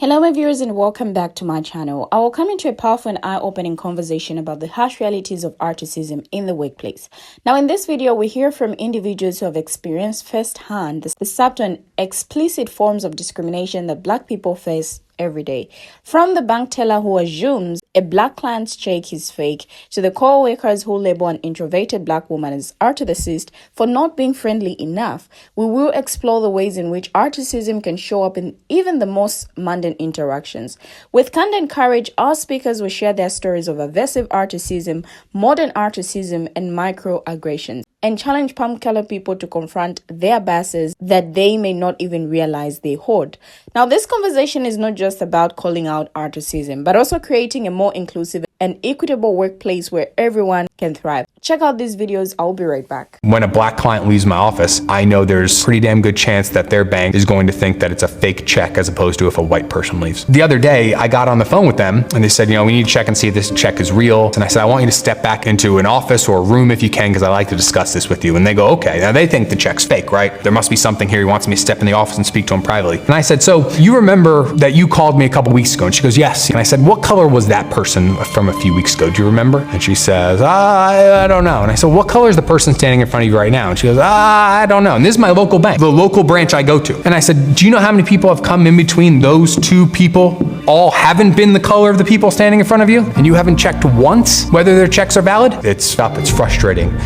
Hello my viewers and welcome back to my channel. I will come into a powerful and eye-opening conversation about the harsh realities of artisanship in the workplace. Now in this video we hear from individuals who have experienced firsthand the subtle and explicit forms of discrimination that Black people face every day. From the bank teller who assumes a Black client's check is fake, to the co-workers who label an introverted Black woman as artisist for not being friendly enough, we will explore the ways in which artisanship can show up in even the most mundane interactions. With candor and courage, our speakers will share their stories of aversive artisanship, modern artisanship, and microaggressions, and challenge palm-colored people to confront their biases that they may not even realize they hold. Now, this conversation is not just about calling out artisanship, but also creating a more inclusive and equitable workplace where everyone can thrive. Check out these videos. I'll be right back. When a Black client leaves my office, I know there's a pretty damn good chance that their bank is going to think that it's a fake check as opposed to if a white person leaves. The other day, I got on the phone with them and they said, we need to check and see if this check is real. And I said, I want you to step back into an office or a room if you can, because I like to discuss this with you. And they go, okay. Now they think the check's fake, right? There must be something here. He wants me to step in the office and speak to him privately. And I said, so you remember that you called me a couple weeks ago? And she goes, yes. And I said, what color was that person from a few weeks ago? Do you remember? And she says, I don't know. And I said, what color is the person standing in front of you right now? And she goes, I don't know. And this is my local bank, the local branch I go to. And I said, do you know how many people have come in between those two people? All haven't been the color of the people standing in front of you? And you haven't checked once whether their checks are valid? It's frustrating.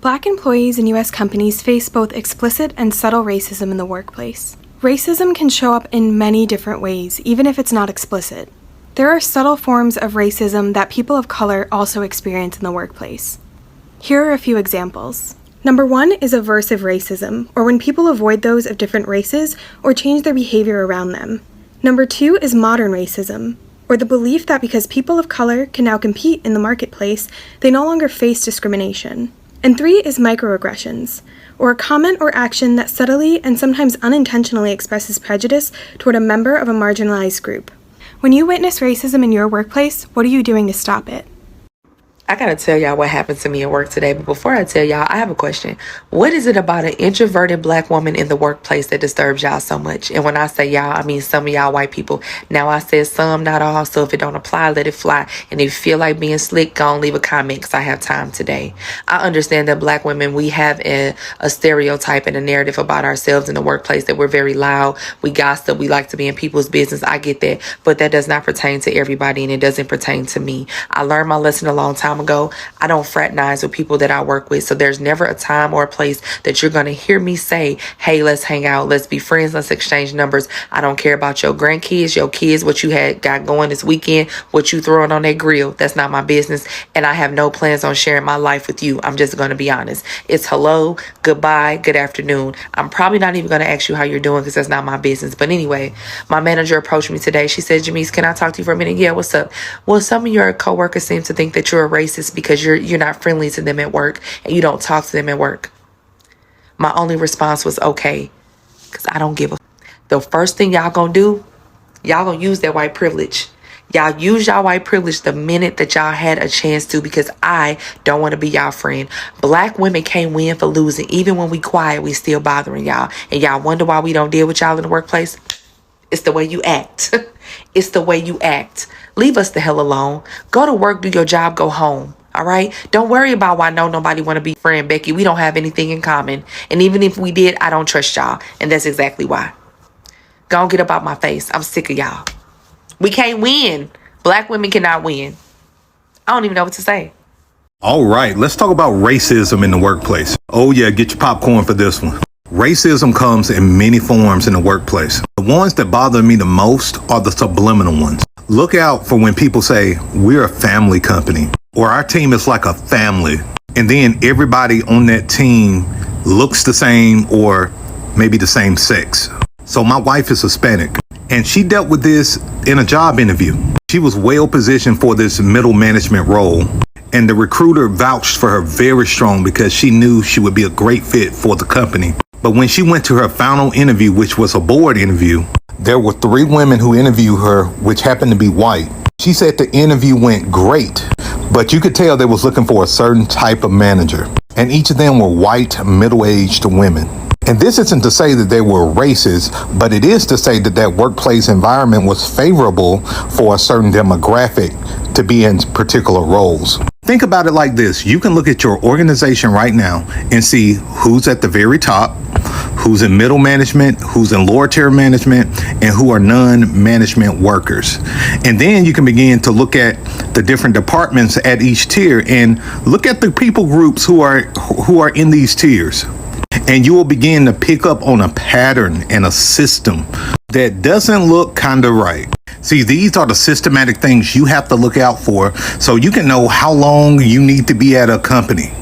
Black employees in U.S. companies face both explicit and subtle racism in the workplace. Racism can show up in many different ways, even if it's not explicit. There are subtle forms of racism that people of color also experience in the workplace. Here are a few examples. Number one is aversive racism, or when people avoid those of different races or change their behavior around them. Number two is modern racism, or the belief that because people of color can now compete in the marketplace, they no longer face discrimination. And three is microaggressions, or a comment or action that subtly and sometimes unintentionally expresses prejudice toward a member of a marginalized group. When you witness racism in your workplace, what are you doing to stop it? I gotta tell y'all what happened to me at work today, but before I tell y'all, I have a question. What is it about an introverted Black woman in the workplace that disturbs y'all so much? And when I say y'all, I mean some of y'all white people. Now I said some, not all, so if it don't apply, let it fly. And if you feel like being slick, go and leave a comment because I have time today. I understand that Black women, we have a stereotype and a narrative about ourselves in the workplace that we're very loud, we gossip, we like to be in people's business. I get that, but that does not pertain to everybody and it doesn't pertain to me. I learned my lesson a long time ago. I don't fraternize with people that I work with, so there's never a time or a place that you're going to hear me say, hey, let's hang out, let's be friends, let's exchange numbers. I don't care about your grandkids, your kids, what you got going this weekend, what you throwing on that grill. That's not my business, and I have no plans on sharing my life with you. I'm just going to be honest. It's hello, goodbye, good afternoon. I'm probably not even going to ask you how you're doing because that's not my business. But anyway, my manager approached me today. She said, Jamise, can I talk to you for a minute? Yeah, what's up? Well, some of your coworkers seem to think that you're a racist because you're not friendly to them at work and you don't talk to them at work. My only response was okay, because I don't give a the first thing y'all gonna do, y'all gonna use that white privilege. Y'all use y'all white privilege the minute that y'all had a chance to, because I don't want to be y'all friend. Black women can't win for losing. Even when we quiet, we still bothering y'all. And y'all wonder why we don't deal with y'all in the workplace? It's the way you act. It's the way you act. Leave us the hell alone. Go to work, do your job, go home. All right? Don't worry about why nobody want to be friend, Becky. We don't have anything in common. And even if we did, I don't trust y'all. And that's exactly why. Go on, get up out my face. I'm sick of y'all. We can't win. Black women cannot win. I don't even know what to say. All right, let's talk about racism in the workplace. Oh yeah, get your popcorn for this one. Racism comes in many forms in the workplace. The ones that bother me the most are the subliminal ones. Look out for when people say, we're a family company, or our team is like a family, and then everybody on that team looks the same or maybe the same sex. So my wife is Hispanic, and she dealt with this in a job interview. She was well positioned for this middle management role, and the recruiter vouched for her very strong because she knew she would be a great fit for the company. But when she went to her final interview, which was a board interview, there were 3 women who interviewed her, which happened to be white. She said the interview went great, but you could tell they was looking for a certain type of manager. And each of them were white, middle-aged women. And this isn't to say that they were racist, but it is to say that that workplace environment was favorable for a certain demographic to be in particular roles. Think about it like this. You can look at your organization right now and see who's at the very top, who's in middle management, who's in lower tier management, and who are non-management workers. And then you can begin to look at the different departments at each tier and look at the people groups who are in these tiers. And you will begin to pick up on a pattern and a system that doesn't look kind of right. See, these are the systematic things you have to look out for so you can know how long you need to be at a company.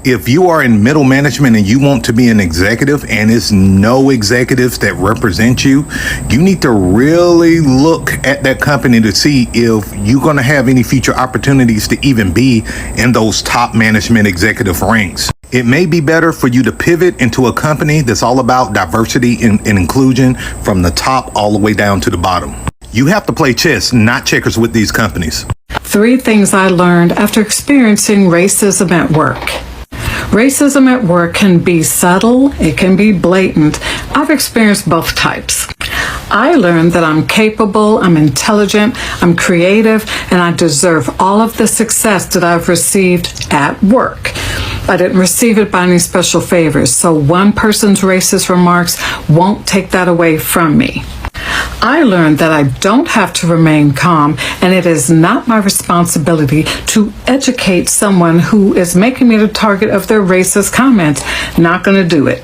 If you are in middle management and you want to be an executive and it's no executives that represent you, you need to really look at that company to see if you're going to have any future opportunities to even be in those top management executive ranks. It may be better for you to pivot into a company that's all about diversity and inclusion from the top all the way down to the bottom. You have to play chess, not checkers with these companies. 3 things I learned after experiencing racism at work. Racism at work can be subtle, it can be blatant. I've experienced both types. I learned that I'm capable, I'm intelligent, I'm creative, and I deserve all of the success that I've received at work. I didn't receive it by any special favors, so one person's racist remarks won't take that away from me. I learned that I don't have to remain calm, and it is not my responsibility to educate someone who is making me the target of their racist comments. Not going to do it.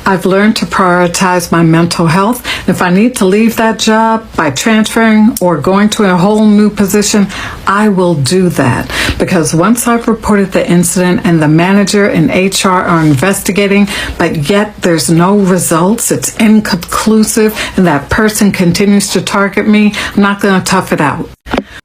I've learned to prioritize my mental health. If I need to leave that job by transferring or going to a whole new position, I will do that. Because once I've reported the incident and the manager and HR are investigating, but yet there's no results, it's inconclusive, and that person continues to target me, I'm not going to tough it out.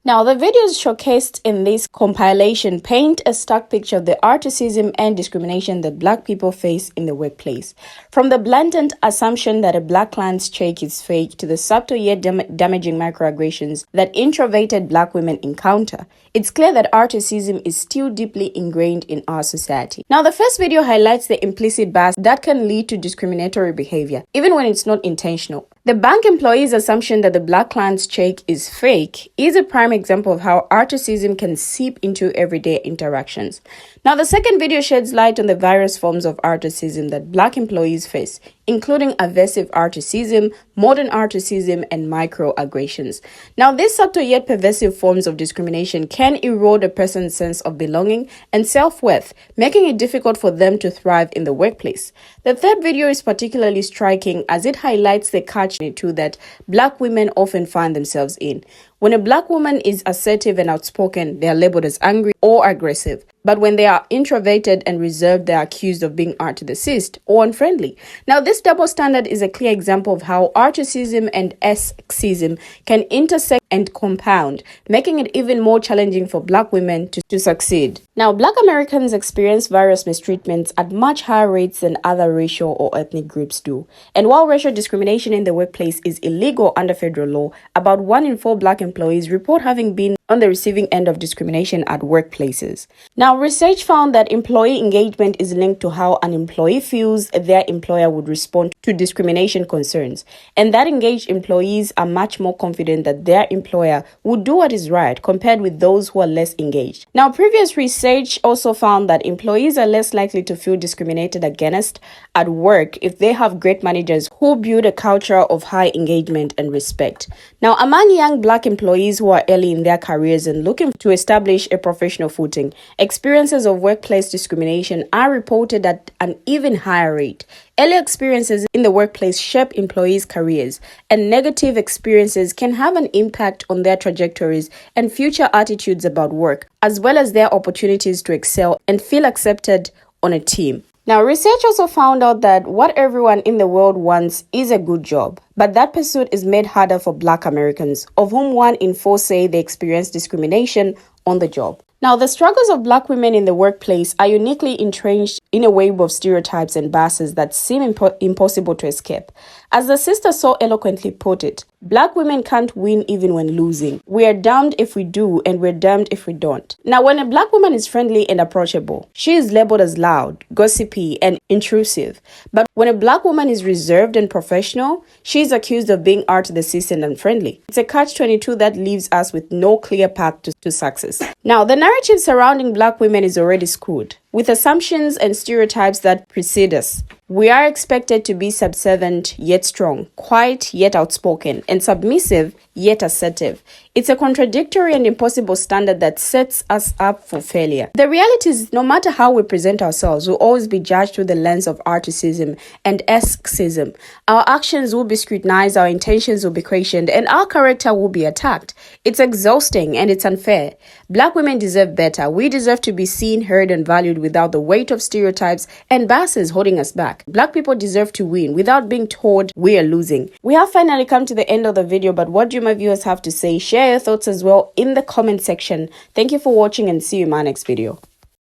Now, the videos showcased in this compilation paint a stark picture of the racism and discrimination that Black people face in the workplace. From the blatant assumption that a Black client's check is fake to the subtle yet damaging microaggressions that introverted Black women encounter, it's clear that racism is still deeply ingrained in our society. Now, the first video highlights the implicit bias that can lead to discriminatory behavior, even when it's not intentional. The bank employee's assumption that the Black client's check is fake is a prime example of how racism can seep into everyday interactions. Now, the second video sheds light on the various forms of racism that Black employees face, including aversive racism, modern racism, and microaggressions. Now, these subtle yet pervasive forms of discrimination can erode a person's sense of belonging and self-worth, making it difficult for them to thrive in the workplace. The third video is particularly striking as it highlights the catch-22 that Black women often find themselves in. When a Black woman is assertive and outspoken, they are labeled as angry or aggressive. But when they are introverted and reserved, they are accused of being narcissist or unfriendly. Now, this double standard is a clear example of how racism and sexism can intersect and compound, making it even more challenging for Black women to succeed. Now, Black Americans experience various mistreatments at much higher rates than other racial or ethnic groups do. And while racial discrimination in the workplace is illegal under federal law, about 1 in 4 Black employees report having been on the receiving end of discrimination at workplaces. Now, research found that employee engagement is linked to how an employee feels their employer would respond to discrimination concerns, and that engaged employees are much more confident that their employer would do what is right compared with those who are less engaged. Now, previous research also found that employees are less likely to feel discriminated against at work if they have great managers who build a culture of high engagement and respect. Now, among young Black employees who are early in their careers and looking to establish a professional footing, experiences of workplace discrimination are reported at an even higher rate. Early experiences in the workplace shape employees' careers, and negative experiences can have an impact on their trajectories and future attitudes about work, as well as their opportunities to excel and feel accepted on a team. Now, research also found out that what everyone in the world wants is a good job, but that pursuit is made harder for Black Americans, of whom 1 in 4 say they experience discrimination on the job. Now, the struggles of Black women in the workplace are uniquely entrenched in a web of stereotypes and biases that seem impossible to escape. As the sister so eloquently put it, Black women can't win even when losing. We are damned if we do, and we're damned if we don't. Now, when a black woman is friendly and approachable, she is labeled as loud, gossipy, and intrusive. But when a black woman is reserved and professional, she is accused of being out of the season and friendly. It's a catch-22 that leaves us with no clear path to success. Now, the narrative surrounding black women is already skewed, with assumptions and stereotypes that precede us. We are expected to be subservient yet strong, quiet yet outspoken, and submissive yet assertive. It's a contradictory and impossible standard that sets us up for failure. The reality is, no matter how we present ourselves, we'll always be judged through the lens of articism and esquism. Our actions will be scrutinized, our intentions will be questioned, and our character will be attacked. It's exhausting and it's unfair. Black women deserve better. We deserve to be seen, heard, and valued without the weight of stereotypes and biases holding us back. Black people deserve to win without being told we are losing. We have finally come to the end of the video, but what do my viewers have to say? Share your thoughts as well in the comment section. Thank you for watching and see you in my next video.